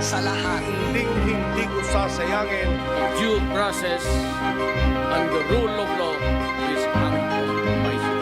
sa lahat. Hindi ko sasayangin due process and the rule of law is uncompromising.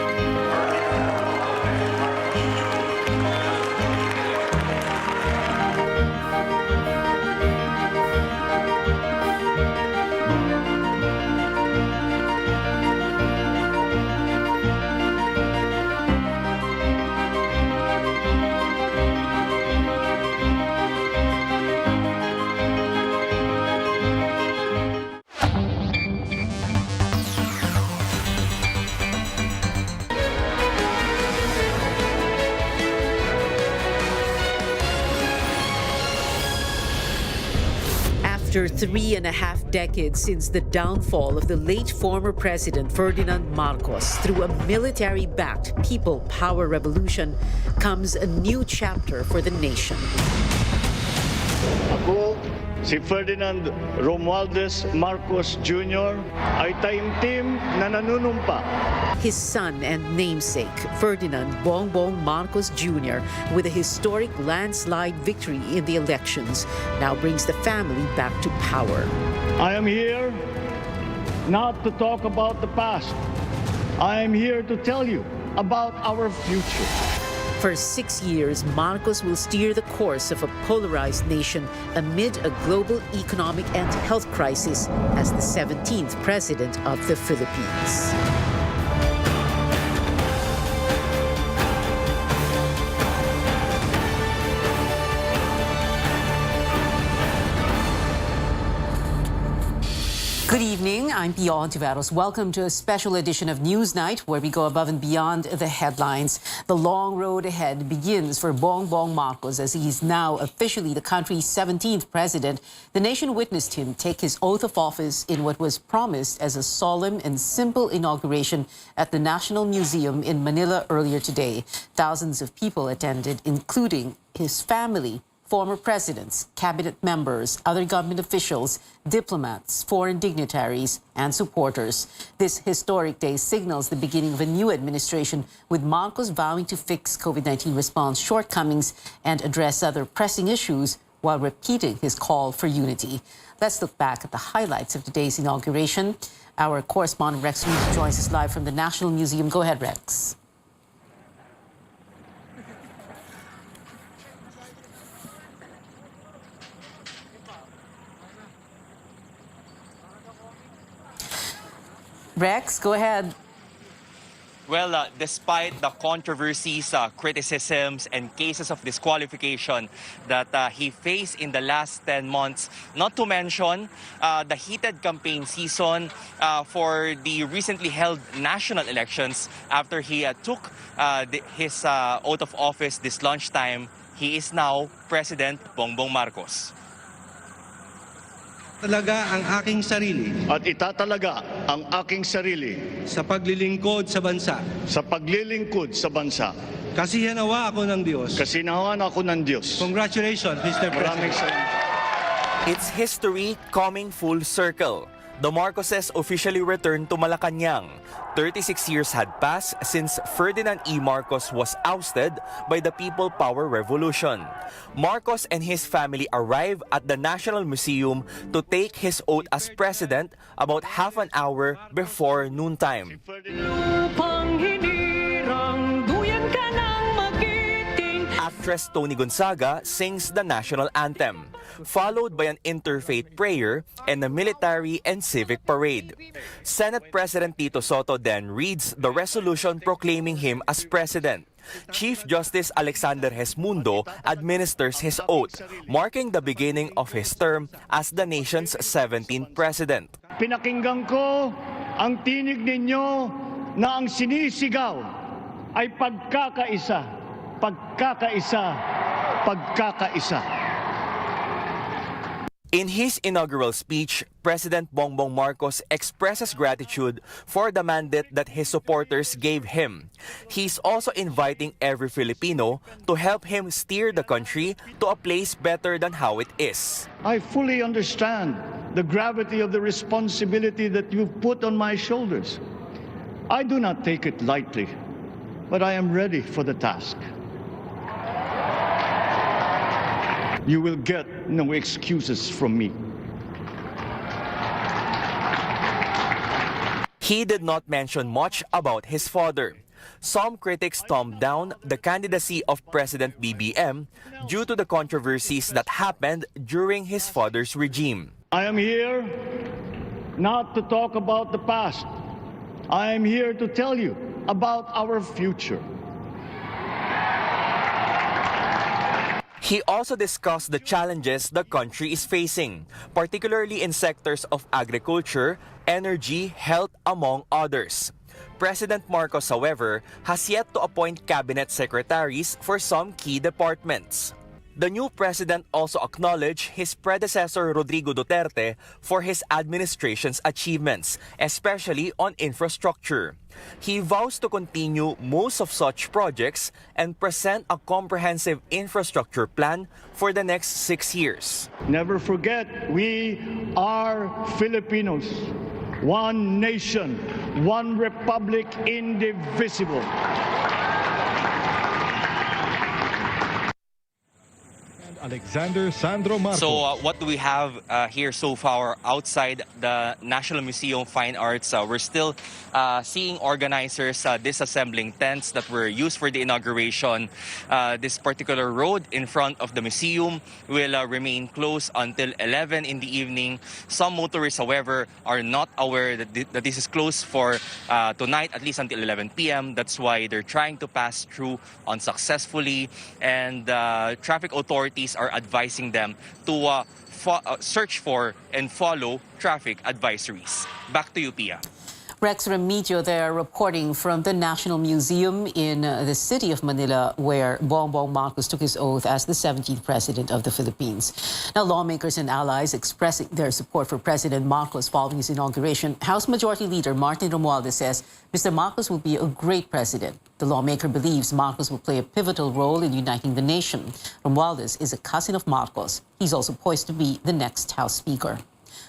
After 3.5 decades since the downfall of the late former President Ferdinand Marcos through a military-backed people power revolution, comes a new chapter for the nation. Ako, si Ferdinand Romualdez Marcos Jr. ay taimtim na nanunumpa. His son and namesake, Ferdinand Bongbong Marcos Jr., with a historic landslide victory in the elections, now brings the family back to power. I am here not to talk about the past. I am here to tell you about our future. For 6 years, Marcos will steer the course of a polarized nation amid a global economic and health crisis as the 17th president of the Philippines. Good evening, I'm Pio Ontiveros. Welcome to a special edition of Newsnight, where we go above and beyond the headlines. The long road ahead begins for Bongbong Marcos as he is now officially the country's 17th president. The nation witnessed him take his oath of office in what was promised as a solemn and simple inauguration at the National Museum in Manila earlier today. Thousands of people attended, including his family, former presidents, cabinet members, other government officials, diplomats, foreign dignitaries, and supporters. This historic day signals the beginning of a new administration, with Marcos vowing to fix COVID-19 response shortcomings and address other pressing issues while repeating his call for unity. Let's look back at the highlights of today's inauguration. Our correspondent Rex Reed joins us live from the National Museum. Go ahead, Rex. Rex, go ahead. Well, despite the controversies, criticisms, and cases of disqualification that he faced in the last 10 months, not to mention the heated campaign season for the recently held national elections after he took his oath of office this lunchtime, he is now President Bongbong Marcos. Talaga ang aking sarili At itatalaga ang aking sarili sa paglilingkod sa bansa. sa paglilingkod sa bansa. Kasi hinawa ako ng Diyos. Kasinawan ako ng Diyos. Congratulations, Mr. Maraming President. salamat. It's history coming full circle. The Marcoses officially returned to Malacanang. 36 years had passed since Ferdinand E. Marcos was ousted by the People Power Revolution. Marcos and his family arrived at the National Museum to take his oath as president about half an hour before noontime. Actress Tony Gonzaga sings the national anthem, followed by an interfaith prayer and a military and civic parade. Senate President Tito Soto then reads the resolution proclaiming him as president. Chief Justice Alexander Hesmundo administers his oath, marking the beginning of his term as the nation's 17th president. Pinakinggan ko ang tinig ninyo na ang sinisigaw ay pagkakaisa, pagkakaisa, pagkakaisa. In his inaugural speech, President Bongbong Marcos expresses gratitude for the mandate that his supporters gave him. He's also inviting every Filipino to help him steer the country to a place better than how it is. I fully understand the gravity of the responsibility that you've put on my shoulders. I do not take it lightly, but I am ready for the task. You will get no excuses from me. He did not mention much about his father. Some critics thumbed down the candidacy of President BBM due to the controversies that happened during his father's regime. I am here not to talk about the past. I am here to tell you about our future. He also discussed the challenges the country is facing, particularly in sectors of agriculture, energy, health, among others. President Marcos, however, has yet to appoint cabinet secretaries for some key departments. The new president also acknowledged his predecessor Rodrigo Duterte for his administration's achievements, especially on infrastructure. He vows to continue most of such projects and present a comprehensive infrastructure plan for the next 6 years. Never forget, we are Filipinos. One nation, one republic, indivisible. Alexander Sandro Marcos. So what do we have here so far outside the National Museum of Fine Arts? We're still seeing organizers disassembling tents that were used for the inauguration. This particular road in front of the museum will remain closed until 11 in the evening. Some motorists, however, are not aware that this is closed for tonight, at least until 11 p.m. That's why they're trying to pass through unsuccessfully, and traffic authorities are advising them to search for and follow traffic advisories. Back to you, Pia. Rex Remigio there reporting from the National Museum in the city of Manila, where Bongbong Marcos took his oath as the 17th president of the Philippines. Now, lawmakers and allies expressing their support for President Marcos following his inauguration. House Majority Leader Martin Romualdez says Mr. Marcos will be a great president. The lawmaker believes Marcos will play a pivotal role in uniting the nation. Romualdez is a cousin of Marcos. He's also poised to be the next House Speaker.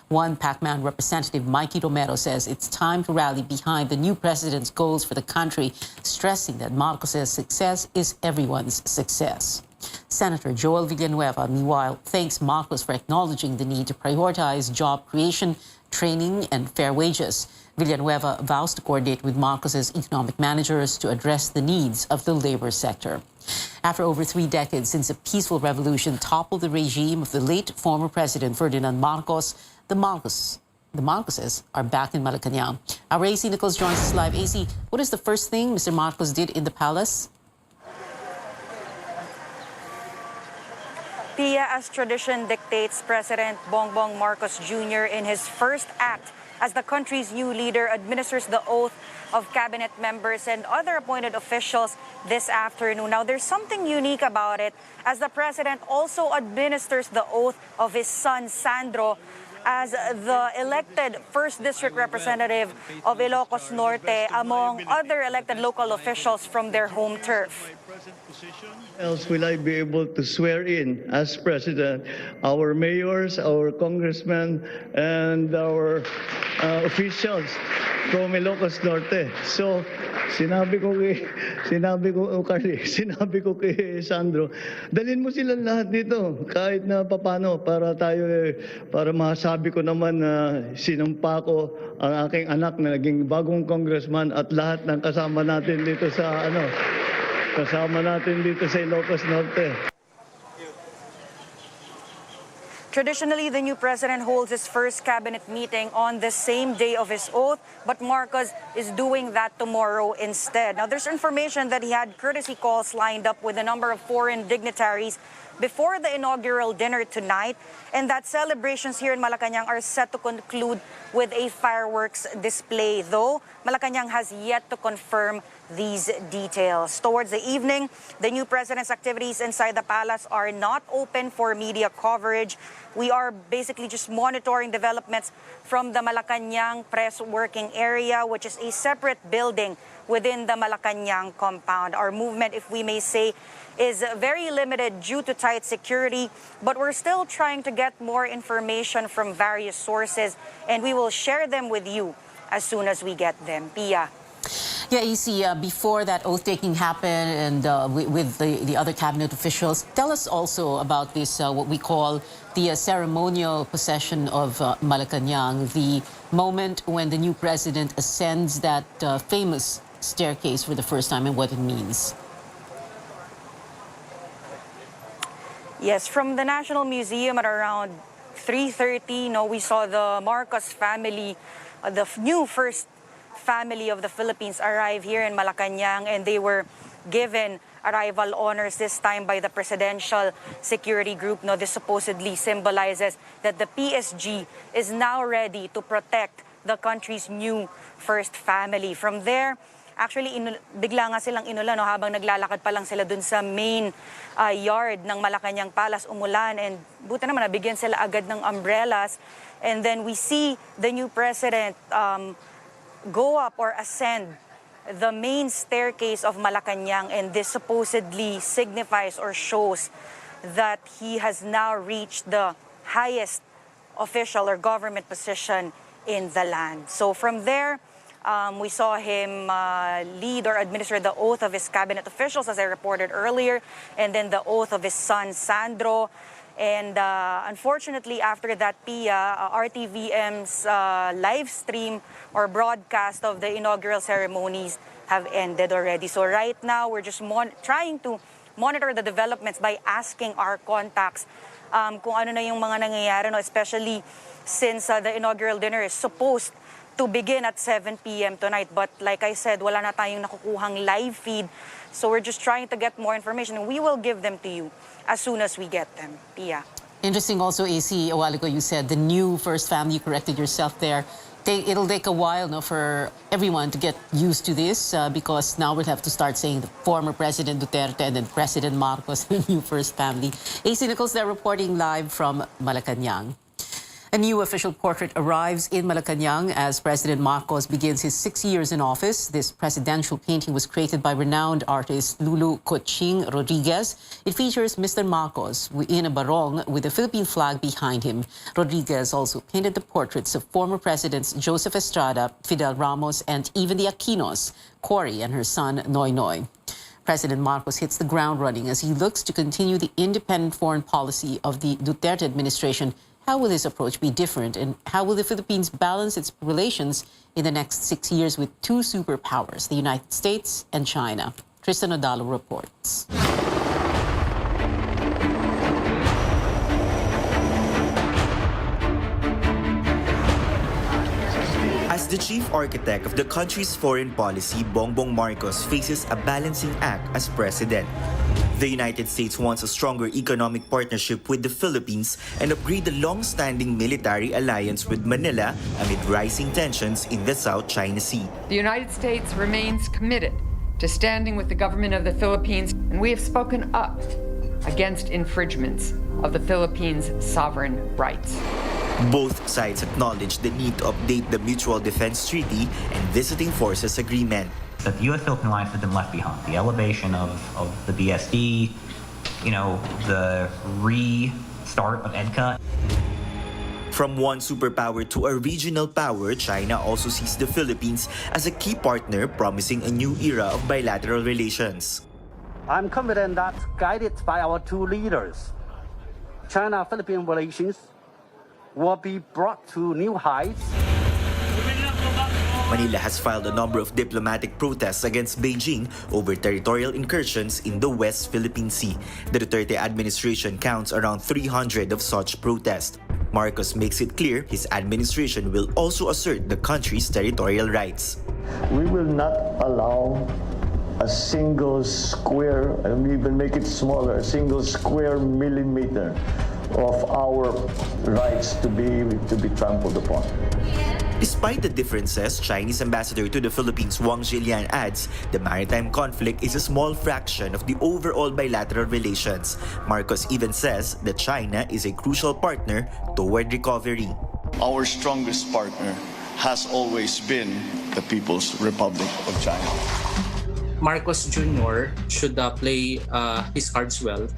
One Pacman representative, Mikey Romero, says it's time to rally behind the new president's goals for the country, stressing that Marcos' success is everyone's success. Senator Joel Villanueva, meanwhile, thanks Marcos for acknowledging the need to prioritize job creation, training, and fair wages. Villanueva vows to coordinate with Marcos' economic managers to address the needs of the labor sector. After over 3 decades since a peaceful revolution toppled the regime of the late former President Ferdinand Marcos, the Marcoses are back in Malacanang. Our AC Nichols joins us live. AC, what is the first thing Mr. Marcos did in the palace? Pia, as tradition dictates, President Bongbong Marcos Jr. in his first act as the country's new leader administers the oath of cabinet members and other appointed officials this afternoon. Now, there's something unique about it, as the president also administers the oath of his son, Sandro, as the elected 1st District Representative of Ilocos Norte, among other elected local officials from their home turf. Else will I be able to swear in as president our mayors, our congressmen, and our officials from Ilocos Norte. So sinabi ko kay Sandro, dalhin mo silang lahat dito kahit na papano para masabi ko naman na sinumpa ko ang aking anak na naging bagong congressman at lahat ng kasama natin dito sa Ilocos Norte. Traditionally, the new president holds his first cabinet meeting on the same day of his oath, but Marcos is doing that tomorrow instead. Now, there's information that he had courtesy calls lined up with a number of foreign dignitaries before the inaugural dinner tonight, and that celebrations here in Malacanang are set to conclude with a fireworks display, though Malacanang has yet to confirm these details. Towards the evening, the new president's activities inside the palace are not open for media coverage. We are basically just monitoring developments from the Malacanang Press Working Area, which is a separate building within the Malacanang compound. Our movement, if we may say, is very limited due to tight security, but we're still trying to get more information from various sources, and we will share them with you as soon as we get them. Pia. Yeah, AC, before that oath-taking happened and with the other cabinet officials, tell us also about this, what we call the ceremonial possession of Malacanang, the moment when the new president ascends that famous staircase for the first time and what it means. Yes, from the National Museum at around 3:30, we saw the Marcos family, the new first family of the Philippines arrive here in Malacanang, and they were given arrival honors this time by the Presidential Security Group. This supposedly symbolizes that the PSG is now ready to protect the country's new first family. From there, actually, bigla nga silang inulan habang naglalakad pa lang sila dun sa main yard ng Malacanang Palace, umulan, and buti naman nabigyan sila agad ng umbrellas. And then we see the new president go up or ascend the main staircase of Malacanang, and this supposedly signifies or shows that he has now reached the highest official or government position in the land. So from there, we saw him lead or administer the oath of his cabinet officials, as I reported earlier, and then the oath of his son, Sandro. And unfortunately, after that, Pia, RTVM's live stream or broadcast of the inaugural ceremonies have ended already. So right now, we're just trying to monitor the developments by asking our contacts kung ano na yung mga nangyayari, especially since the inaugural dinner is supposed to begin at 7 p.m. tonight. But like I said, wala na tayong nakukuhang live feed. So we're just trying to get more information, and we will give them to you as soon as we get them. Pia. Interesting also, AC, a while ago you said the new first family, you corrected yourself there. It'll take a while for everyone to get used to this because now we'll have to start saying the former President Duterte and then President Marcos, the new first family. AC Nichols there reporting live from Malacanang. A new official portrait arrives in Malacanang as President Marcos begins his 6 years in office. This presidential painting was created by renowned artist Lulu Coching Rodriguez. It features Mr. Marcos in a barong with the Philippine flag behind him. Rodriguez also painted the portraits of former presidents Joseph Estrada, Fidel Ramos, and even the Aquinos, Cory and her son Noy Noy. President Marcos hits the ground running as he looks to continue the independent foreign policy of the Duterte administration. How will this approach be different, and how will the Philippines balance its relations in the next 6 years with two superpowers, the United States and China? Tristan Odalo reports. As the chief architect of the country's foreign policy, Bongbong Marcos faces a balancing act as president. The United States wants a stronger economic partnership with the Philippines and upgrade the long-standing military alliance with Manila amid rising tensions in the South China Sea. The United States remains committed to standing with the government of the Philippines, and we have spoken up against infringements of the Philippines' sovereign rights. Both sides acknowledge the need to update the Mutual Defense Treaty and Visiting Forces Agreement. That the U.S.-Philippine alliance has been left behind. The elevation of the BSD, the restart of EDCA. From one superpower to a regional power, China also sees the Philippines as a key partner, promising a new era of bilateral relations. I'm confident that, guided by our two leaders, China-Philippine relations will be brought to new heights. Manila has filed a number of diplomatic protests against Beijing over territorial incursions in the West Philippine Sea. The Duterte administration counts around 300 of such protests. Marcos makes it clear his administration will also assert the country's territorial rights. We will not allow a single square, and we even make it smaller, a single square millimeter of our rights to be trampled upon. Despite the differences, Chinese ambassador to the Philippines Wang Zhilian adds the maritime conflict is a small fraction of the overall bilateral relations. Marcos even says that China is a crucial partner toward recovery. Our strongest partner has always been the People's Republic of China. Marcos Jr. should play his cards well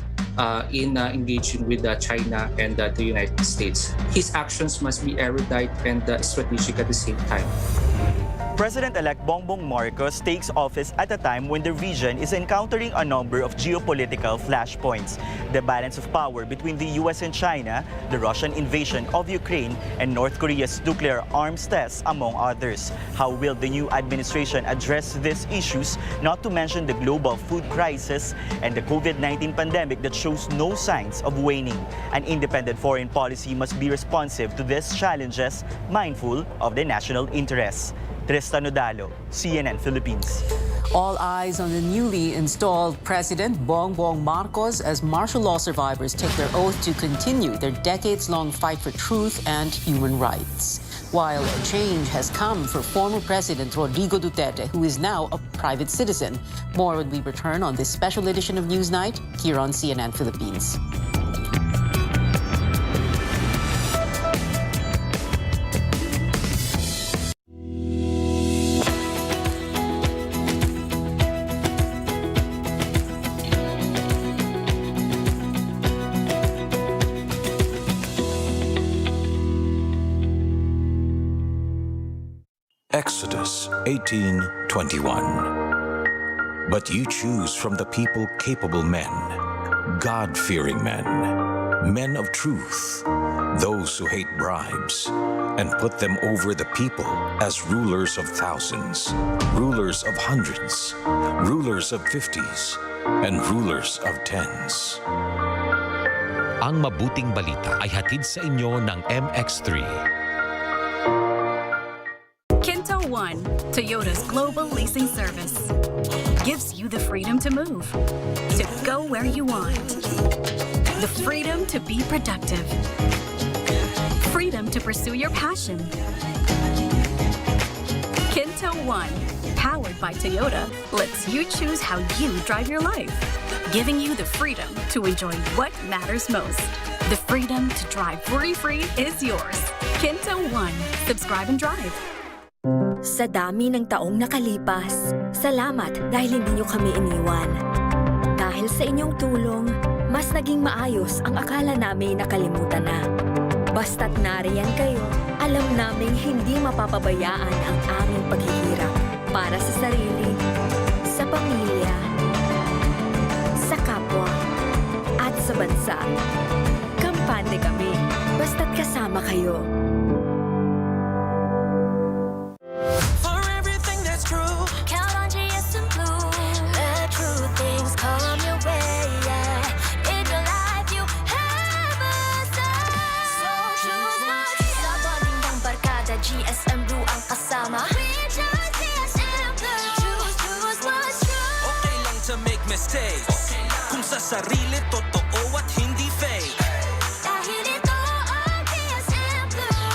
in engaging with China and the United States. His actions must be erudite and strategic at the same time. President-elect Bongbong Marcos takes office at a time when the region is encountering a number of geopolitical flashpoints. The balance of power between the US and China, the Russian invasion of Ukraine, and North Korea's nuclear arms tests, among others. How will the new administration address these issues, not to mention the global food crisis and the COVID-19 pandemic that shows no signs of waning? An independent foreign policy must be responsive to these challenges, mindful of the national interests. Tristan Nodalo, CNN Philippines. All eyes on the newly installed President Bongbong Marcos as martial law survivors take their oath to continue their decades-long fight for truth and human rights. While a change has come for former President Rodrigo Duterte, who is now a private citizen. More when we return on this special edition of Newsnight here on CNN Philippines. Exodus 18:21. But you choose from the people capable men, God-fearing men, men of truth, those who hate bribes, and put them over the people as rulers of thousands, rulers of hundreds, rulers of 50s, and rulers of 10s. Ang mabuting balita ay hatid sa inyo ng MX3. Kinto One, Toyota's global leasing service, gives you the freedom to move, to go where you want, the freedom to be productive, freedom to pursue your passion. Kinto One, powered by Toyota, lets you choose how you drive your life, giving you the freedom to enjoy what matters most. The freedom to drive worry-free is yours. Kinto One. Subscribe and drive. Sa dami ng taong nakalipas, salamat dahil hindi niyo kami iniwan. Dahil sa inyong tulong, mas naging maayos ang akala namin nakalimutan na. Basta't nariyan kayo, alam naming hindi mapapabayaan ang aming paghihirap para sa sarili, sa pamilya, sa kapwa, at sa bansa. Kampante kami, basta't kasama kayo. GSM Blue ang kasama. Okay lang to make mistakes. Kung sa sarili totoo at hindi fake. Dahil ito ang GSM Blue.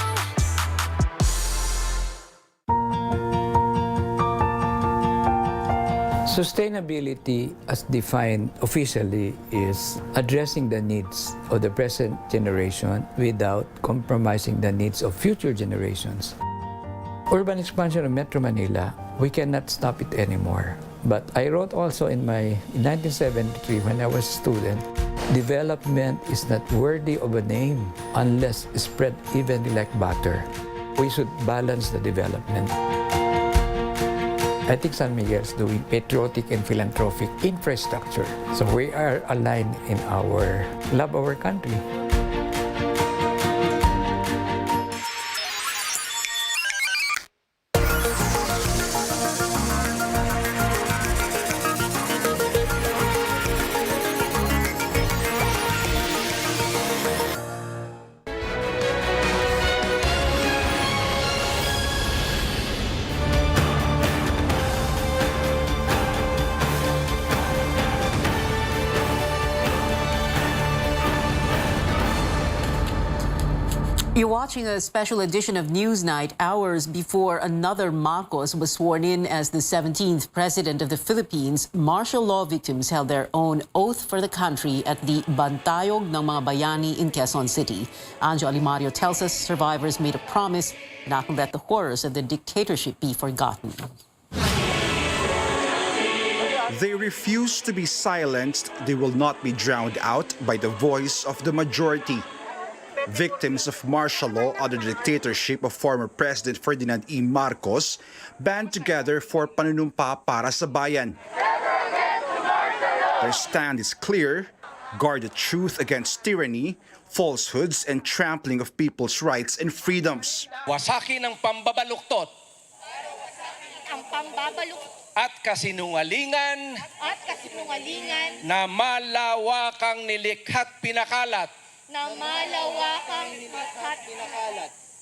Sustainability, as defined officially, is addressing the needs of the present generation without compromising the needs of future generations. Urban expansion of Metro Manila, we cannot stop it anymore. But I wrote also in 1973, when I was a student, development is not worthy of a name unless spread evenly like butter. We should balance the development. I think San Miguel is doing patriotic and philanthropic infrastructure. So we are aligned in our love of our country. You're watching a special edition of Newsnight hours before another Marcos was sworn in as the 17th President of the Philippines. Martial law victims held their own oath for the country at the Bantayog ng mga Bayani in Quezon City. Anjo Alimario tells us survivors made a promise not to let the horrors of the dictatorship be forgotten. They refuse to be silenced. They will not be drowned out by the voice of the majority. Victims of martial law under the dictatorship of former President Ferdinand E. Marcos band together for panunumpa para sa bayan. Their stand is clear: guard the truth against tyranny, falsehoods, and trampling of people's rights and freedoms. Wasakin ang pambabaluktot at kasinungalingan na malawakang nilikha't pinakalat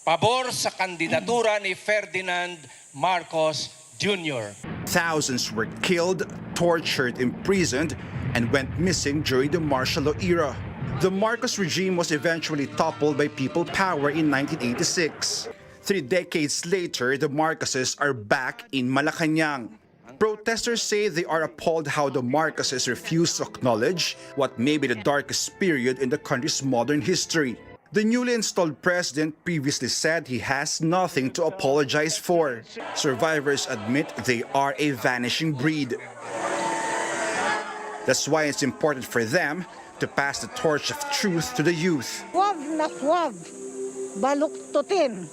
pabor sa kandidatura ni Ferdinand Marcos Jr. Thousands were killed, tortured, imprisoned, and went missing during the martial law era. The Marcos regime was eventually toppled by people power in 1986. 3 decades later, the Marcoses are back in Malacanang. Protesters say they are appalled how the Marcoses refuse to acknowledge what may be the darkest period in the country's modern history. The newly installed president previously said he has nothing to apologize for. Survivors admit they are a vanishing breed. That's why it's important for them to pass the torch of truth to the youth. Huwag na huwag baluktutin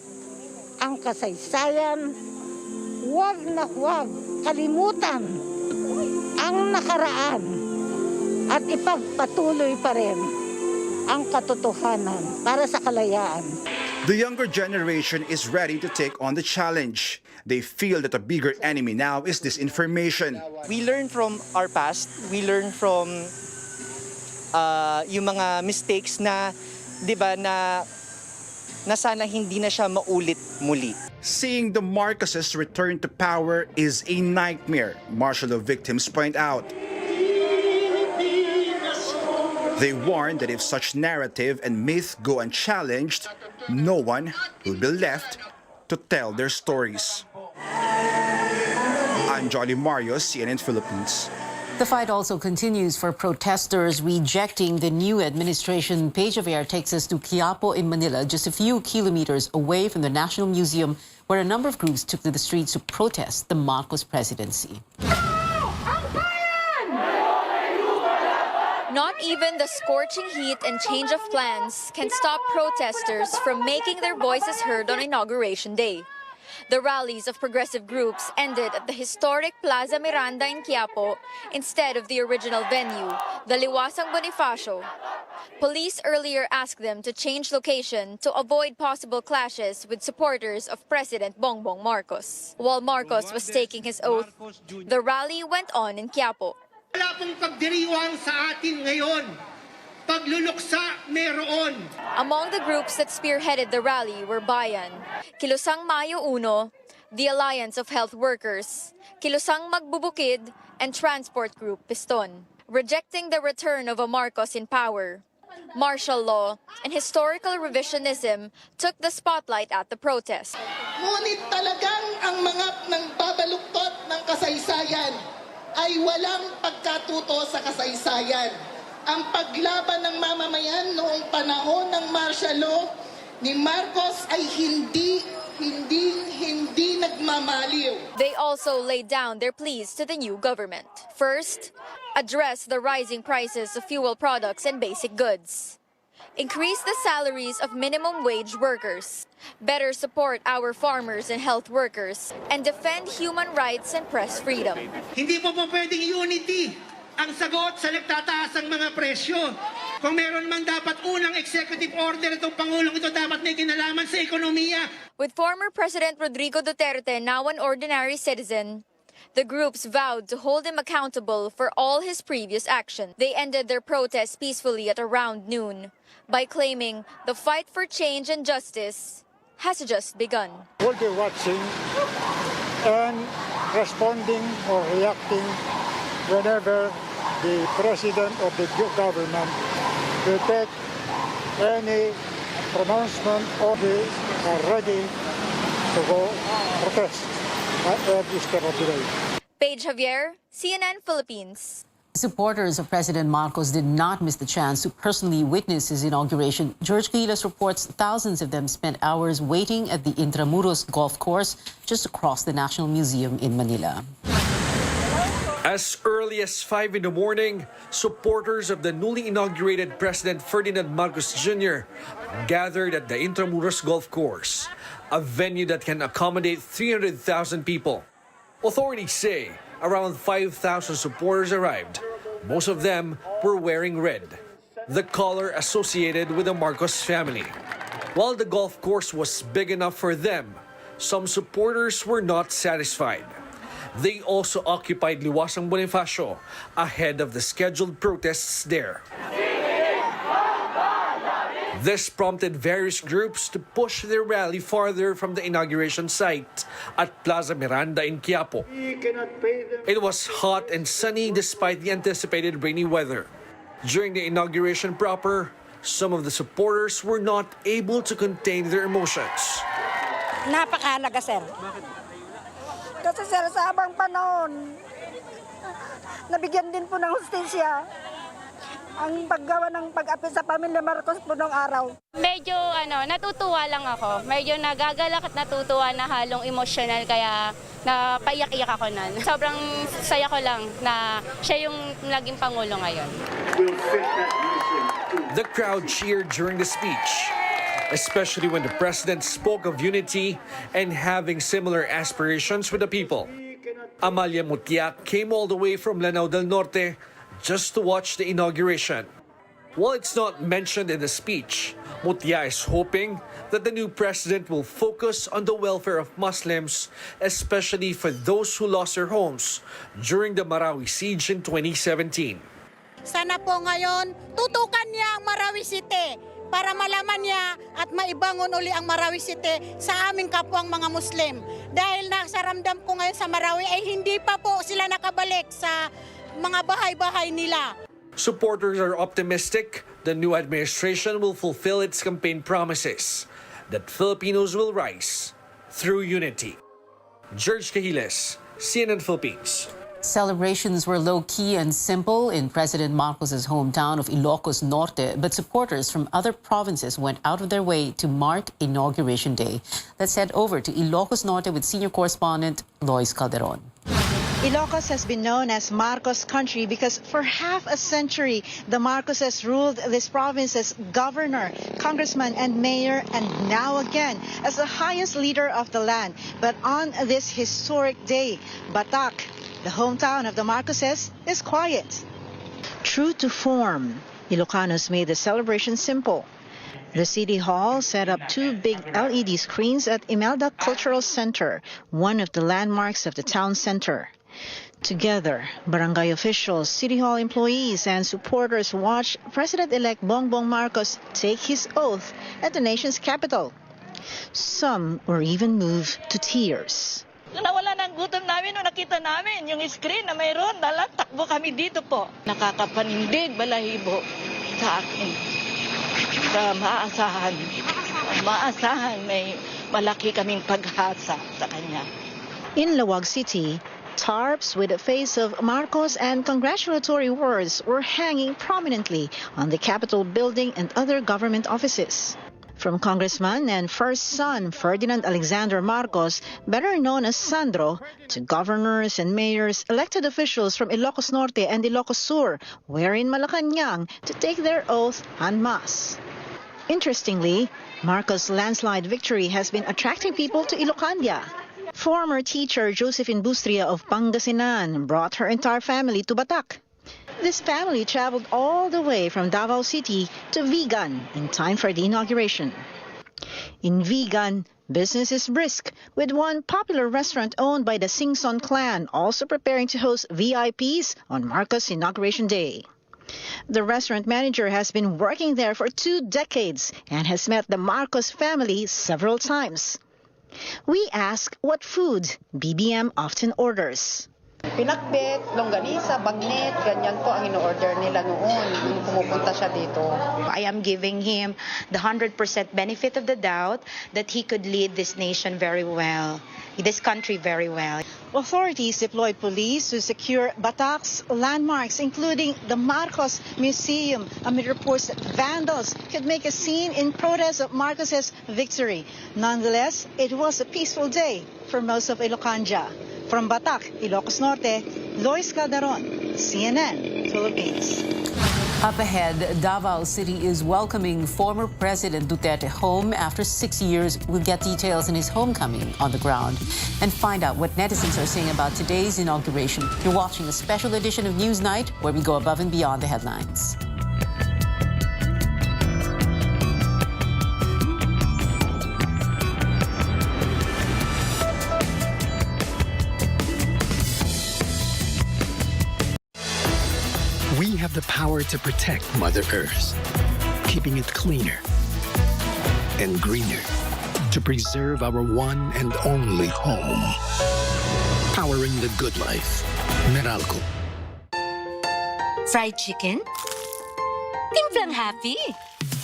ang kasaysayan. Huwag na huwag kalimutan ang nakaraan at ipagpatuloy pa rin ang katotohanan para sa kalayaan. The younger generation is ready to take on the challenge. They feel that a bigger enemy now is disinformation. We learn from our past. We learn from yung mga mistakes na, 'di ba, na sana hindi na siya maulit muli. Seeing the Marcoses return to power is a nightmare, martial law victims point out. They warn that if such narrative and myth go unchallenged, no one will be left to tell their stories. I'm Johnny Marios, CNN Philippines. The fight also continues for protesters rejecting the new administration. Page of Air takes us to Quiapo in Manila, just a few kilometers away from the National Museum, where a number of groups took to the streets to protest the Marcos presidency. Not even the scorching heat and change of plans can stop protesters from making their voices heard on Inauguration Day. The rallies of progressive groups ended at the historic Plaza Miranda in Quiapo instead of the original venue, the Liwasang Bonifacio. Police earlier asked them to change location to avoid possible clashes with supporters of President Bongbong Marcos. While Marcos was taking his oath, the rally went on in Quiapo. Wala pong pagdiriwang sa atin ngayon. Pagluluksa meron. Among the groups that spearheaded the rally were Bayan, Kilusang Mayo Uno, the Alliance of Health Workers, Kilusang Magbubukid, and Transport Group Piston. Rejecting the return of a Marcos in power, martial law, and historical revisionism took the spotlight at the protest. Ngunit talagang ang mga nangbabaluktot ng kasaysayan ay walang pagkatuto sa kasaysayan. Ang paglaban ng mamamayan noong panahon ng martial law ni Marcos ay hindi nagmamaliw. They also laid down their pleas to the new government. First, address the rising prices of fuel products and basic goods. Increase the salaries of minimum wage workers. Better support our farmers and health workers. And defend human rights and press freedom. Hindi po pwedeng unity ang sagot sa nagtataas ng mga presyo. Kung meron man dapat unang executive order itong Pangulong ito, dapat may kinalaman sa ekonomiya. With former President Rodrigo Duterte now an ordinary citizen, the groups vowed to hold him accountable for all his previous actions. They ended their protests peacefully at around noon by claiming the fight for change and justice has just begun. We'll be watching and responding or reacting whenever the president of the government will take any pronouncement or he are ready to go protest at Easter today. Paige Javier, CNN Philippines. Supporters of President Marcos did not miss the chance to personally witness his inauguration. George Quiles reports thousands of them spent hours waiting at the Intramuros golf course just across the National Museum in Manila. As early as 5 in the morning, supporters of the newly inaugurated President Ferdinand Marcos Jr. gathered at the Intramuros Golf Course, a venue that can accommodate 300,000 people. Authorities say around 5,000 supporters arrived. Most of them were wearing red, the color associated with the Marcos family. While the golf course was big enough for them, some supporters were not satisfied. They also occupied Liwasang Bonifacio ahead of the scheduled protests there. This prompted various groups to push their rally farther from the inauguration site at Plaza Miranda in Quiapo. It was hot and sunny despite the anticipated rainy weather. During the inauguration proper, some of the supporters were not able to contain their emotions. Napakahalaga, sir. Kasi sir, sa abang panahon, nabigyan din po ng hustisya ang paggawa ng pag-apil sa pamilya Marcos po noong araw. Medyo natutuwa lang ako. Medyo nagagalak at natutuwa na halong emosyonal kaya napaiyak-iyak ako nun. Sobrang saya ko lang na siya yung naging Pangulo ngayon. The crowd cheered during the speech, especially when the president spoke of unity and having similar aspirations with the people. Amalia Mutiak came all the way from Lanao del Norte just to watch the inauguration. While it's not mentioned in the speech, Mutiak is hoping that the new president will focus on the welfare of Muslims, especially for those who lost their homes during the Marawi siege in 2017. Sana po ngayon, tutukan niya ang Marawi City para malaman niya at maibangon uli ang Marawi City sa aming kapwang mga Muslim. Dahil nasa ramdam ko ngayon sa Marawi ay hindi pa po sila nakabalik sa mga bahay-bahay nila. Supporters are optimistic the new administration will fulfill its campaign promises that Filipinos will rise through unity. George Cahiles, CNN Philippines. Celebrations were low-key and simple in President Marcos's hometown of Ilocos Norte, but supporters from other provinces went out of their way to mark Inauguration Day. Let's head over to Ilocos Norte with senior correspondent Lois Calderon. Ilocos has been known as Marcos country because for half a century, the Marcoses ruled this province as governor, congressman, and mayor, and now again as the highest leader of the land. But on this historic day, Batac, the hometown of the Marcoses, is quiet. True to form, Ilocanos made the celebration simple. The City Hall set up 2 big LED screens at Imelda Cultural Center, one of the landmarks of the town center. Together, barangay officials, City Hall employees, and supporters watched President-elect Bongbong Marcos take his oath at the nation's capital. Some were even moved to tears. Nawala ng gutom namin nung nakita namin yung screen na mayroon. Takbo kami dito po. Nakakapanindig, balahibo sa akin. Sa maasahan may malaki kaming paghasa sa kanya. In Lawag City, tarps with the face of Marcos and congratulatory words were hanging prominently on the Capitol building and other government offices. From Congressman and first son Ferdinand Alexander Marcos, better known as Sandro, to governors and mayors, elected officials from Ilocos Norte and Ilocos Sur were in Malacanang to take their oath en masse. Interestingly, Marcos' landslide victory has been attracting people to Ilocandia. Former teacher Josephine Bustria of Pangasinan brought her entire family to Batac. This family traveled all the way from Davao City to Vigan in time for the inauguration. In Vigan, business is brisk, with one popular restaurant owned by the Singson clan also preparing to host VIPs on Marcos' Inauguration Day. The restaurant manager has been working there for 2 decades and has met the Marcos family several times. We ask what food BBM often orders. Pinakbet, longganisa, bagnet, ganyan po ang in-order nila noon nung pumupunta siya dito. I am giving him the 100% benefit of the doubt that he could lead this nation very well, this country very well. Authorities deployed police to secure Batac's landmarks, including the Marcos Museum, amid reports that vandals could make a scene in protest of Marcos's victory. Nonetheless, it was a peaceful day for most of Ilocandia. From Batac, Ilocos Norte, Lois Calderon, CNN, Philippines. Up ahead, Davao City is welcoming former President Duterte home after 6 years. We'll get details in his homecoming on the ground and find out what netizens are saying about today's inauguration. You're watching a special edition of Newsnight, where we go above and beyond the headlines. We have the power to protect Mother Earth, keeping it cleaner and greener, to preserve our one and only home. Powering the good life. Meralco. Fried chicken? Timplang happy!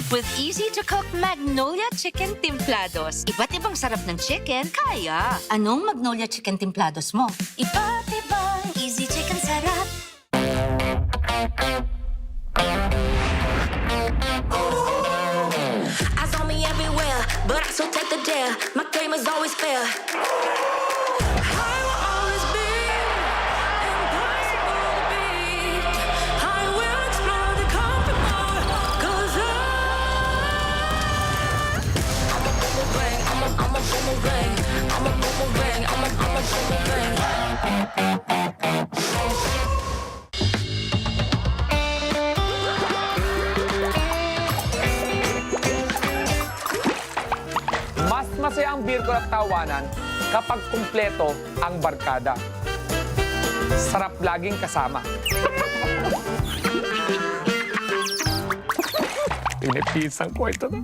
With easy-to-cook Magnolia Chicken Timplados. Iba't ibang sarap ng chicken, kaya. Anong Magnolia Chicken Timplados mo? Iba't ibang easy chicken sarap. Eyes on me everywhere, but I still take the dare. My game is always fair. I will always be impossible to beat. I will explore the comfort more, 'cause I'm a boomerang, I'm a boomerang, I'm a boomerang, I'm a boomerang. Mas masaya ang birko at tawanan kapag kumpleto ang barkada. Sarap laging kasama. Pinipisan ko ito na.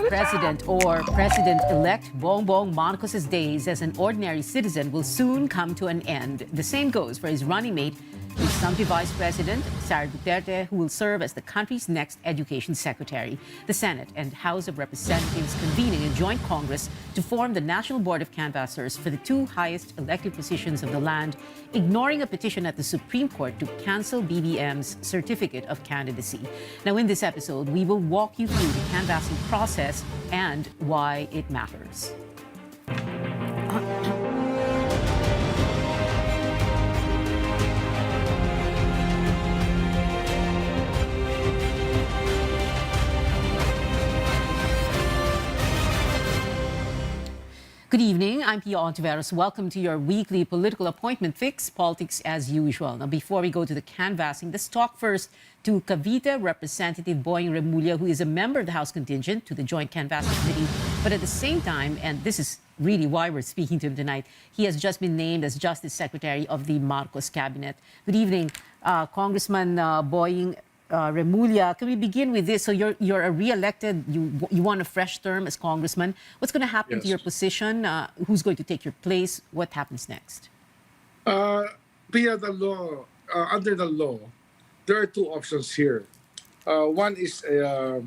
President or President-elect Bongbong Marcos's days as an ordinary citizen will soon come to an end. The same goes for his running mate, the Assumptive Vice President, Sara Duterte, who will serve as the country's next Education Secretary. The Senate and House of Representatives convening a joint Congress to form the National Board of Canvassers for the two highest elected positions of the land, ignoring a petition at the Supreme Court to cancel BBM's Certificate of Candidacy. Now, in this episode, we will walk you through the canvassing process and why it matters. Good evening. I'm Pia Ontiveros. Welcome to your weekly political appointment fix, politics as usual. Now, before we go to the canvassing, let's talk first to Cavite Representative Boying Remulla, who is a member of the House contingent to the Joint Canvassing Committee. But at the same time, and this is really why we're speaking to him tonight, he has just been named as Justice Secretary of the Marcos Cabinet. Good evening, Congressman Boying Remulla. Can we begin with this? So you're a re-elected, you want a fresh term as congressman. What's going to happen to your position? Who's going to take your place? What happens next? Via the law, under the law, there are two options here. One is a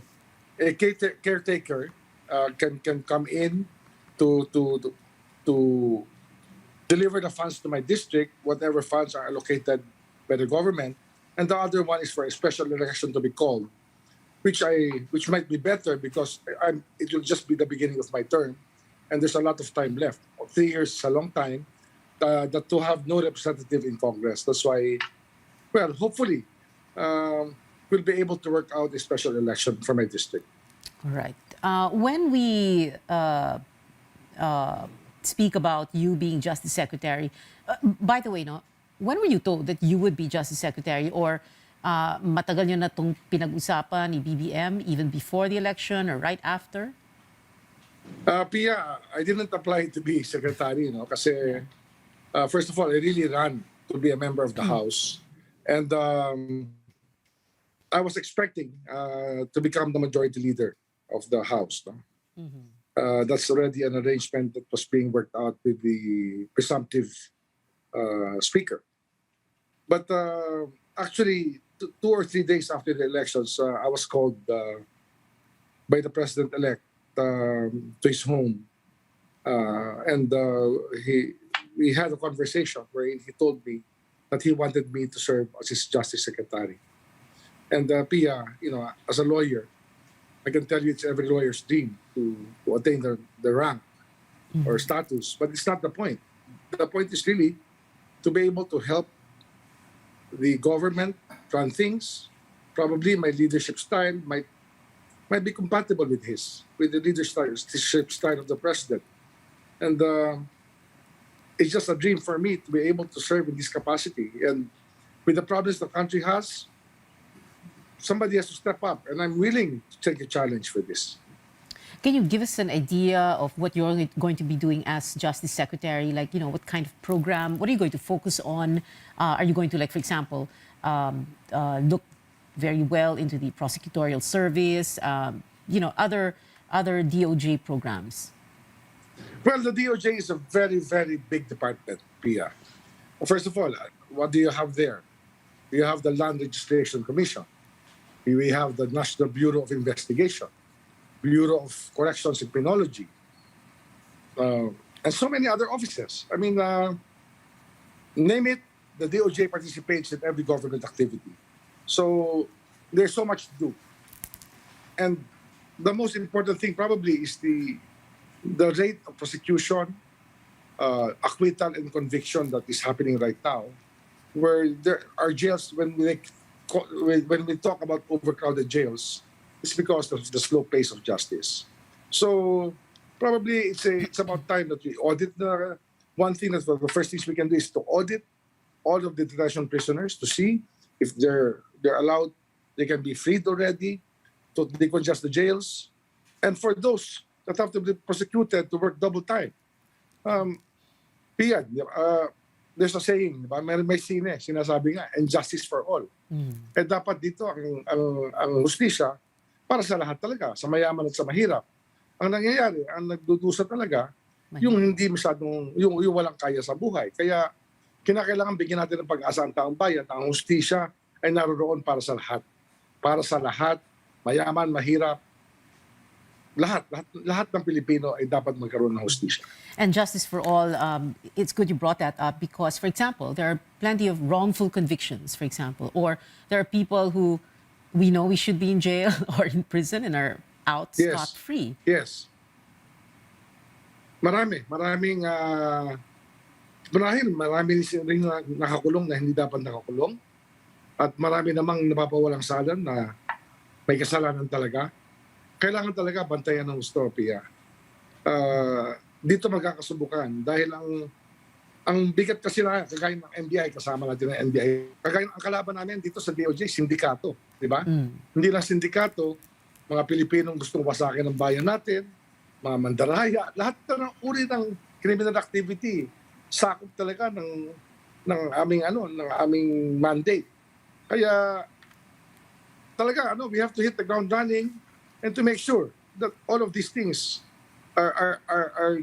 caretaker can come in to deliver the funds to my district, whatever funds are allocated by the government. And the other one is for a special election to be called, which might be better because it will just be the beginning of my term, and there's a lot of time left. 3 years is a long time to have no representative in Congress. That's why, well, hopefully, we'll be able to work out a special election for my district. All right. When we speak about you being Justice Secretary, by the way, no. When were you told that you would be Justice Secretary, or matagal nyo na itong pinag-usapan ni BBM even before the election or right after? Pia, I didn't apply to be secretary, kasi first of all, I really ran to be a member of the House. And I was expecting to become the majority leader of the House. That's already an arrangement that was being worked out with the presumptive speaker. But actually, 2 or 3 days after the elections, I was called by the president-elect to his home, and we had a conversation where he told me that he wanted me to serve as his justice secretary. And Pia, as a lawyer, I can tell you it's every lawyer's dream to attain the rank or status, but it's not the point. The point is really to be able to help the government run things. Probably my leadership style might be compatible with the leadership style of the president. And it's just a dream for me to be able to serve in this capacity. And with the problems the country has, somebody has to step up, and I'm willing to take a challenge for this. Can you give us an idea of what you're going to be doing as Justice Secretary? Like, what kind of program? What are you going to focus on? Are you going to, like, for example, look very well into the prosecutorial service? Other DOJ programs? Well, the DOJ is a very, very big department, Pia. First of all, what do you have there? You have the Land Registration Commission. We have the National Bureau of Investigation, Bureau of Corrections and Criminology, and so many other offices. I mean, name it, the DOJ participates in every government activity. So there's so much to do. And the most important thing probably is the rate of prosecution, acquittal and conviction that is happening right now, where there are jails, when we talk about overcrowded jails, it's because of the slow pace of justice. So probably it's about time that we audit one thing. That the first things we can do is to audit all of the detention prisoners to see if they're allowed, they can be freed already, to decongest the jails, and for those that have to be prosecuted to work double time. Pia, there's a saying, may sinasabi nga, and justice for all. Eh dapat dito ang hustisya para sa lahat talaga, sa mayaman at sa mahirap. Ang nangyayari, ang nagdudusa talaga, yung hindi masyadong, yung walang kaya sa buhay. Kaya kinakailangan bigyan natin ng pag-asa ang taong bayan. Ang hustisya ay naroon para sa lahat. Para sa lahat, mayaman, mahirap, lahat ng Pilipino ay dapat magkaroon ng hustisya. And justice for all, it's good you brought that up because, for example, there are plenty of wrongful convictions, for example, or there are people who we know we should be in jail or in prison and are out scot-free. Yes. Maraming rin nakakulong na hindi dapat nakakulong. At marami namang napapawalang salan na may kasalanan talaga. Kailangan talaga bantayan ng gusto, Pia. Dito magkakasubukan dahil ang bigat kasi na kagaya ng NBI, kasama natin ng NBI. Kagaya ang kalaban namin dito sa DOJ, sindikato, di ba? Hindi lang sindikato, mga Pilipinong gustong wasakin ng bayan natin, mga mandaraya, lahat ng uri ng criminal activity sakop talaga ng aming mandate. Kaya talaga we have to hit the ground running and to make sure that all of these things are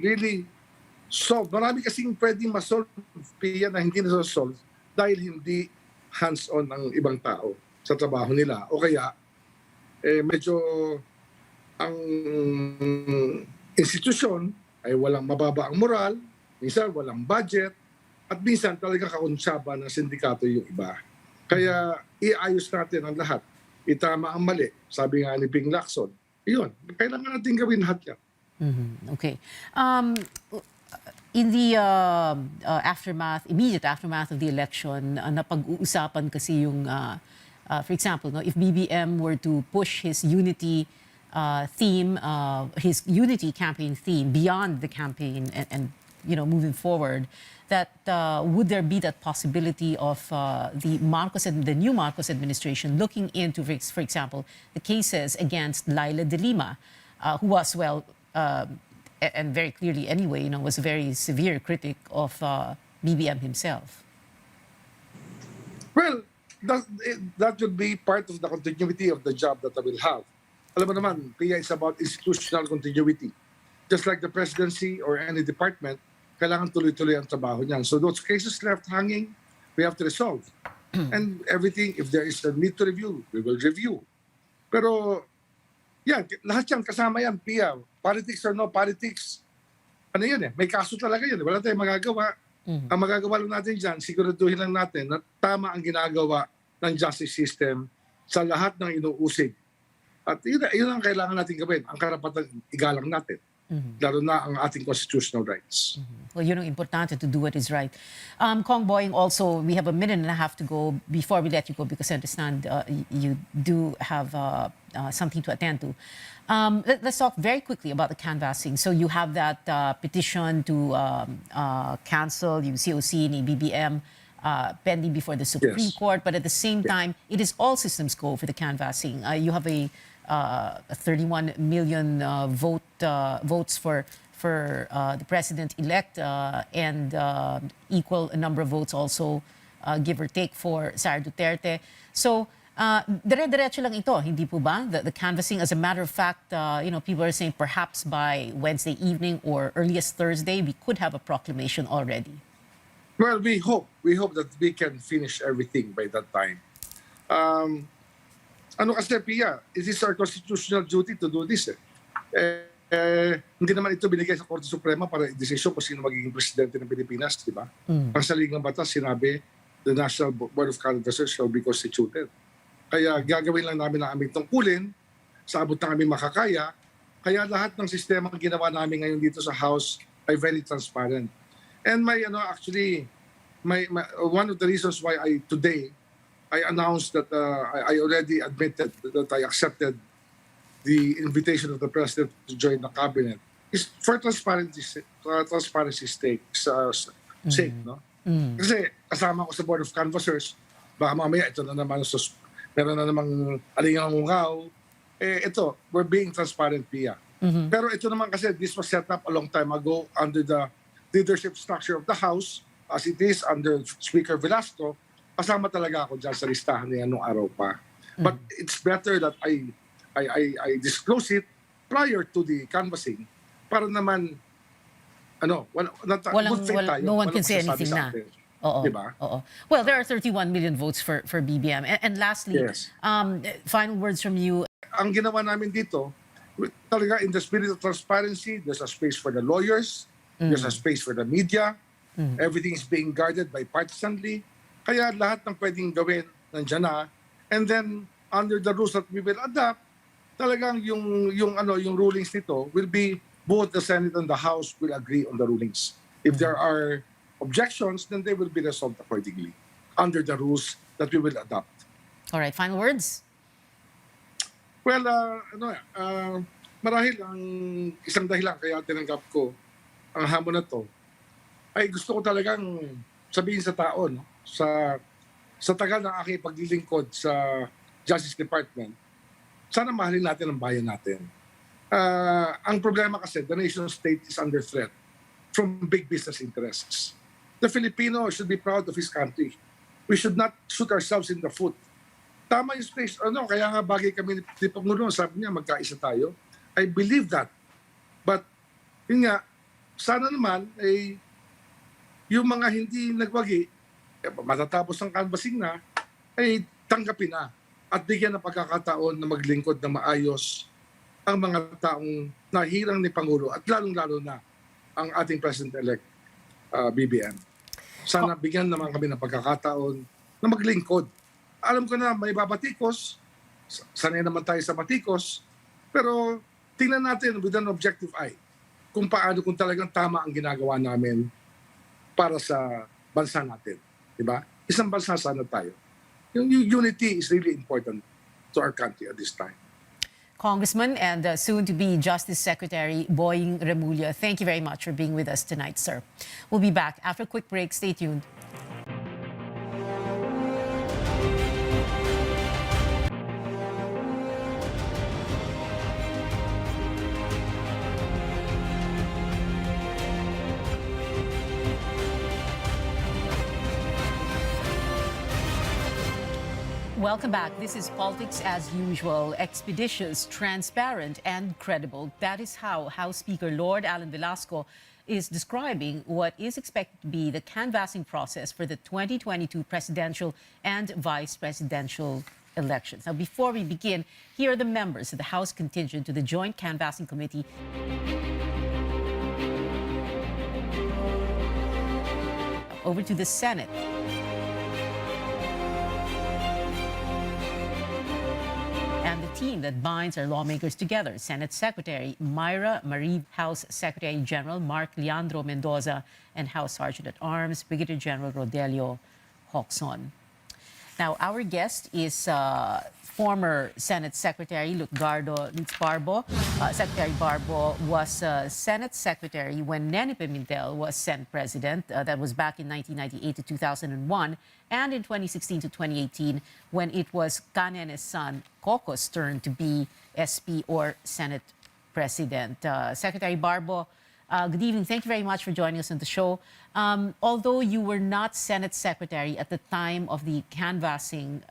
really solved. Marami kasing pwedeng ma-solve, Pia, na hindi na-solve dahil hindi hands-on ang ibang tao sa trabaho nila. O kaya, medyo ang institusyon ay walang mababa ang moral, minsan walang budget, at minsan talaga kakonsyaba ng sindikato yung iba. Kaya iayos natin ang lahat. Itama ang mali. Sabi nga ni Ping Lacson, iyon, kailangan natin gawin lahat yan. Okay. In the immediate aftermath of the election, napag-uusapan kasi yung, for example, if BBM were to push his unity theme, his unity campaign theme beyond the campaign and moving forward, that would there be that possibility of the new Marcos administration looking into, for example, the cases against Laila de Lima, who was and very clearly anyway, was a very severe critic of BBM himself? Well, that would be part of the continuity of the job that I will have. Alam mo naman, Pia, it's about institutional continuity. Just like the presidency or any department, kailangan tuloy-tuloy ang trabaho niyan. So those cases left hanging, we have to resolve. And everything, if there is a need to review, we will review. Pero, yan, lahat yan, kasama yan, Pia. Politics or no politics, ano yun may kaso talaga yun. Wala tayong magagawa. Ang magagawa lang natin dyan, siguraduhin lang natin na tama ang ginagawa ng justice system sa lahat ng inuusig. At yun ang kailangan natin gawin, ang karapatang igalang natin. Lalo na ang ating constitutional rights. Well, yun ang importante, to do what is right. Kong Boying, also, we have a minute and a half to go before we let you go because I understand you do have something to attend to. Let's talk very quickly about the canvassing. So you have that petition to cancel yung COC ni BBM pending before the Supreme Court, but at the same time, it is all systems go for the canvassing. You have a 31 million votes for the president-elect and equal number of votes also, give or take, for Sara Duterte. So, dire-diretso lang ito, hindi po ba? The canvassing, as a matter of fact, people are saying perhaps by Wednesday evening or earliest Thursday, we could have a proclamation already. Well, we hope that we can finish everything by that time. Ano kasi, Pia, it is our constitutional duty to do this. Hindi naman ito binigay sa Korte Suprema para i-desisyon kung sino magiging presidente ng Pilipinas, di ba? Ang saligang batas, sinabi, the National Board of Canvassers shall be constituted. Kaya gagawin lang namin ang aming tungkulin sa abot ng aming makakaya. Kaya lahat ng sistema ang ginawa namin ngayon dito sa House ay very transparent. And one of the reasons why today I announced that I already admitted that I accepted the invitation of the President to join the cabinet is for transparency's sake, no? Kasi kasama ko sa Board of Canvassers, baka mamaya ito na naman, meron na namang alingangungaw. Ito, we're being transparent, Pia. Pero ito naman kasi, this was set up a long time ago under the leadership structure of the House, as it is under Speaker Velasco. Kasama talaga ako dyan sa listahan niya nung araw pa. But it's better that I disclose it prior to the canvassing para naman no one can say anything na. Diba? Well, there are 31 million votes for BBM. And lastly, final words from you. Ang ginawa namin dito, talaga in the spirit of transparency, there's a space for the lawyers, there's a space for the media, everything is being guarded bipartisanly. Kaya lahat ng pwedeng gawin nandiyan na. And then under the rules that we will adopt, talagang yung rulings nito will be both the Senate and the House will agree on the rulings. If there are objections, then they will be resolved accordingly under the rules that we will adopt. All right, final words. Well, marahil ang isang dahilan kaya tinanggap ko ang hamon na to ay gusto ko talagang sabihin sa tao, no? Sa tagal ng aking paglilingkod sa Justice Department, sana mahalin natin ang bayan natin. Ang problema kasi, the nation state is under threat from big business interests. The Filipino should be proud of his country. We should not shoot ourselves in the foot. Tama yung space. Kaya nga bagay kami ni Pangulo, sabi niya magkaisa tayo. I believe that. But, yun nga, sana naman yung mga hindi nagwagi, matatapos ang canvassing na, ay tanggapin na at bigyan ng pagkakataon na maglingkod na maayos ang mga taong nahirang ni Pangulo at lalong-lalo na ang ating President-elect BBM. Sana bigyan naman kami ng pagkakataon na maglingkod. Alam ko na may babatikos, sanay naman tayo sa batikos, pero tingnan natin with an objective eye kung talagang tama ang ginagawa namin para sa bansa natin. Diba? Isang bansa sana tayo. Yung unity is really important to our country at this time. Congressman and soon-to-be Justice Secretary Boying Remulla, thank you very much for being with us tonight, sir. We'll be back after a quick break. Stay tuned. Welcome back. This is Politics as Usual. Expeditious, transparent, and credible. That is how House Speaker Lord Alan Velasco is describing what is expected to be the canvassing process for the 2022 presidential and vice presidential elections. Now, before we begin, here are the members of the House contingent to the Joint Canvassing Committee. Over to the Senate. And and the team that binds our lawmakers together. Senate Secretary Myra Marie, House Secretary General Mark Leandro Mendoza, and House Sergeant at Arms Brigadier General Rodelio Hoxon. Now, our guest is former Senate Secretary Lutgardo Barbo. Secretary Barbo was Senate Secretary when Nene Pimentel was Senate President. That was back in 1998 to 2001. And in 2016 to 2018, when it was Kanene's son, Coco's turn to be SP or Senate President. Secretary Barbo, good evening. Thank you very much for joining us on the show. Although you were not Senate Secretary at the time of the canvassing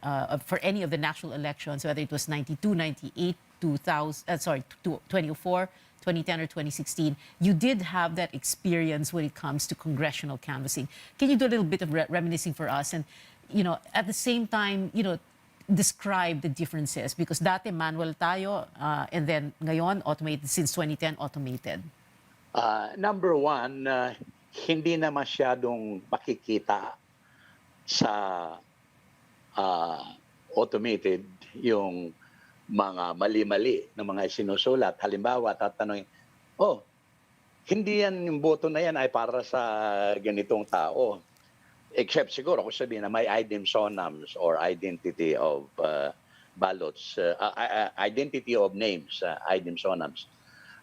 for any of the national elections, whether it was 92, 98, 2004, 2010, or 2016, you did have that experience when it comes to congressional canvassing. Can you do a little bit of reminiscing for us? And, at the same time, describe the differences? Because dati manual tayo, and then ngayon, automated, since 2010, automated. Number one, hindi na masyadong makikita sa automated yung mga mali-mali na mga sinusulat. Halimbawa, tatanungin, hindi yan, yung boto na yan ay para sa ganitong tao. Except siguro kung sabihin na may item sonams or identity of ballots, identity of names, item sonams.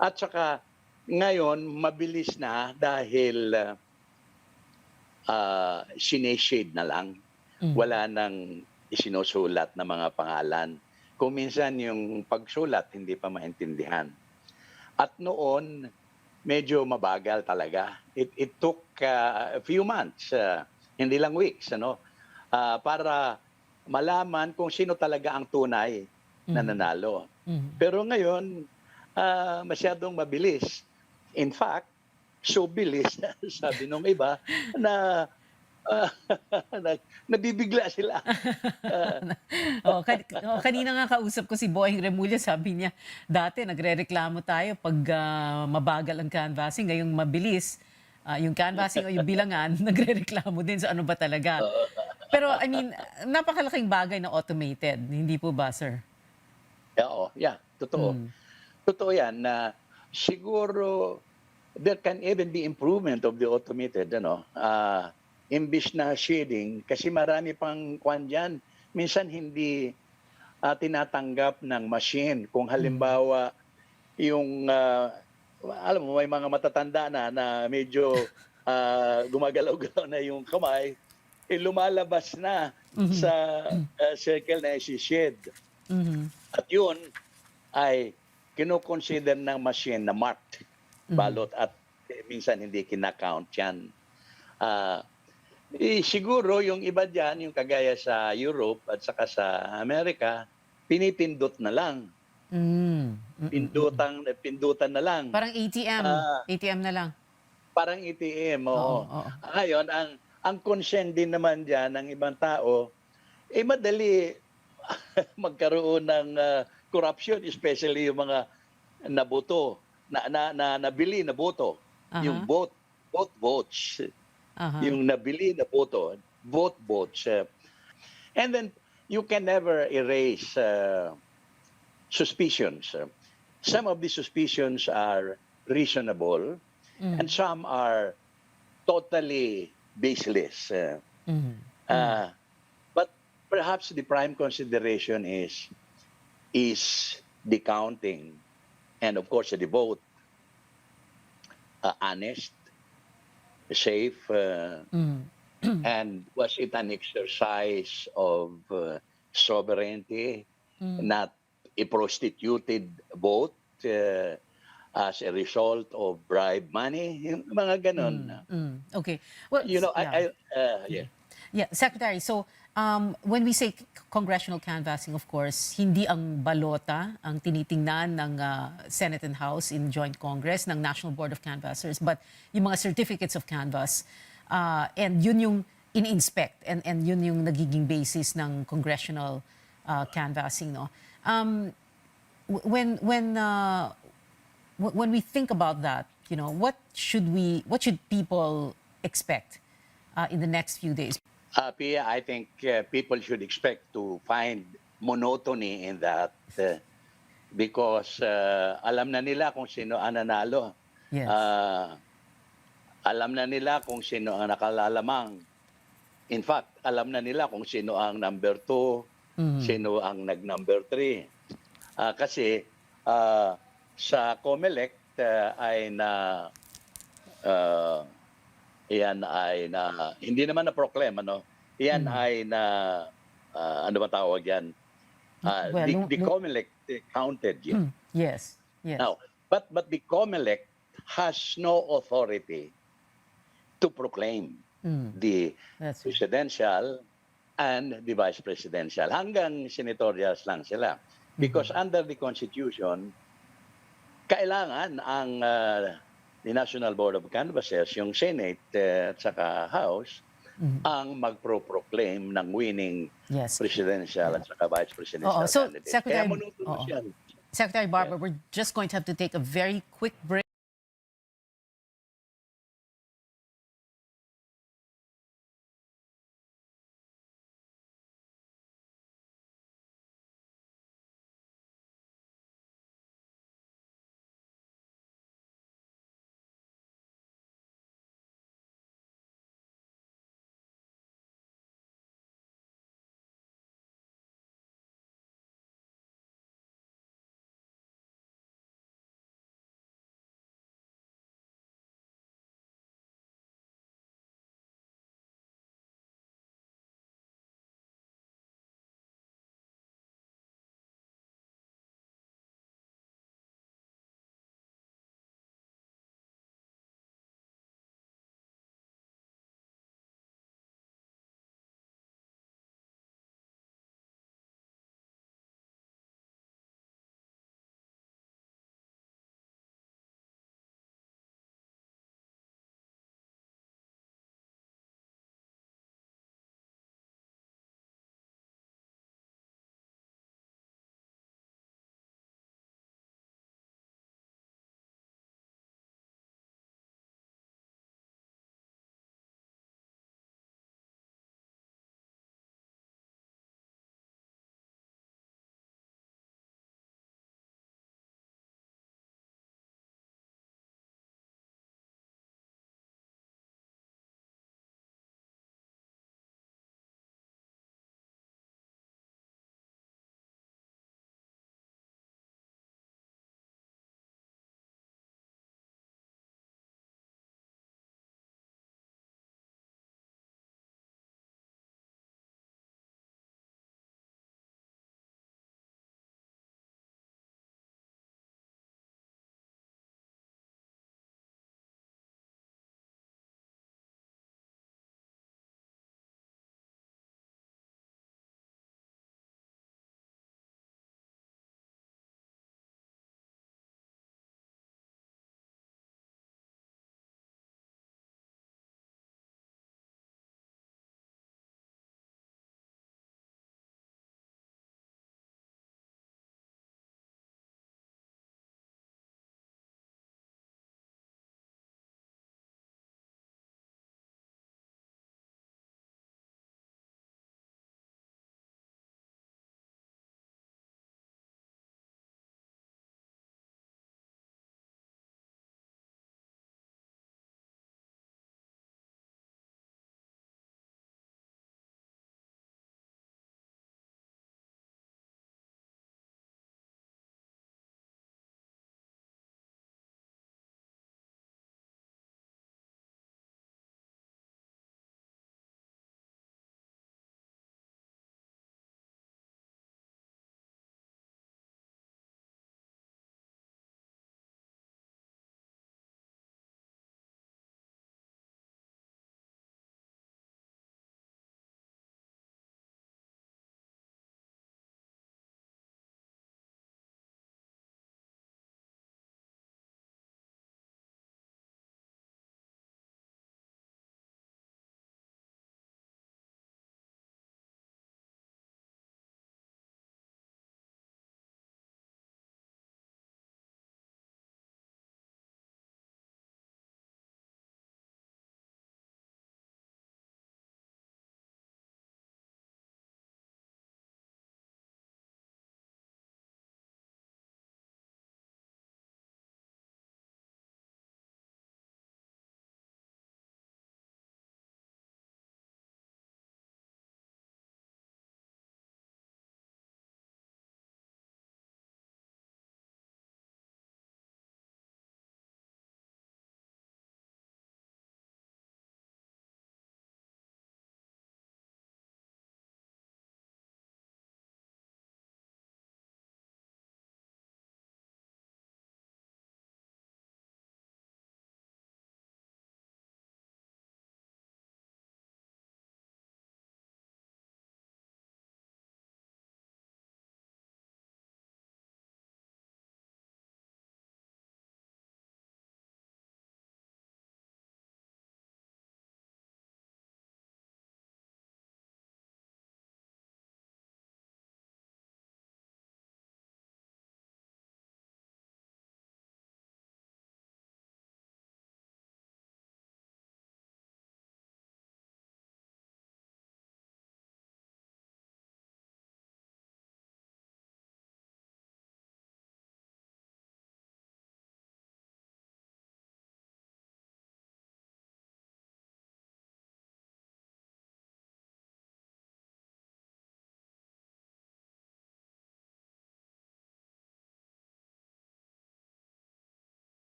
At saka, ngayon, mabilis na dahil sineshade na lang. Wala nang isinusulat na mga pangalan. Kung minsan yung pagsulat, hindi pa maintindihan. At noon, medyo mabagal talaga. It took a few months, hindi lang weeks, para malaman kung sino talaga ang tunay na nanalo. Pero ngayon, masyadong mabilis. In fact, so bilis, sabi nung iba, na nabibigla sila. Kanina nga kausap ko si Boying Remulla, sabi niya, dati nagre-reklamo tayo pag mabagal ang canvassing, ngayong mabilis. Yung canvassing o yung bilangan, nagre-reklamo din sa ano ba talaga. Pero I mean, napakalaking bagay na automated, hindi po ba, sir? Totoo. Totoo yan na siguro there can even be improvement of the automated, imbis na shading, kasi marami pang kwan dyan. Minsan hindi tinatanggap ng machine. Kung halimbawa, yung, alam mo, may mga matatanda na medyo gumagalaw-galaw na yung kamay, lumalabas na sa circle na isi-shade. At yun ay kino-consider ng machine na marked ballot at minsan hindi kinakount yan. Siguro yung iba dyan, yung kagaya sa Europe at saka sa Amerika, pinipindot na lang. Pindutan na lang. Parang ATM. ATM na lang. Parang ATM, oo. Ngayon, ang concern din naman dyan ng ibang tao, madali magkaroon ng corruption, especially yung mga naboto, nabili na boto. Yung both votes. Yung nabili na boto, both votes. And then, you can never erase suspicions. Some of the suspicions are reasonable, and some are totally baseless. But perhaps the prime consideration is the counting, and of course the vote honest, safe, and was it an exercise of sovereignty, not a prostituted vote as a result of bribe money, yung mga ganon. Okay. Well, Secretary, so when we say congressional canvassing, of course, hindi ang balota ang tinitingnan ng Senate and House in Joint Congress ng National Board of Canvassers, but yung mga certificates of canvass, and yun yung in-inspect, and yun yung nagiging basis ng congressional canvassing, no? When we think about that, what should people expect in the next few days? Pia, I think people should expect to find monotony in that because alam na nila kung sino ang nanalo. Yes. Alam na nila kung sino ang nakalalamang. In fact, alam na nila kung sino ang number 2, sino ang nag-number 3. Kasi sa COMELEC ay yan ay na hindi naman na-proclaim, ano? Yan ay na ano ba tawag yan? The COMELEC counted yun. Yes. Now, but the COMELEC has no authority to proclaim the presidential and the vice presidential. Hanggang senatorials lang sila. Because under the Constitution, kailangan ang the National Board of Canvassers, yung Senate at saka House, ang magpro-proclaim ng winning presidential at saka vice presidential So, candidate. Secretary, Kaya monotonous yan. Secretary Barbara, we're just going to have to take a very quick break.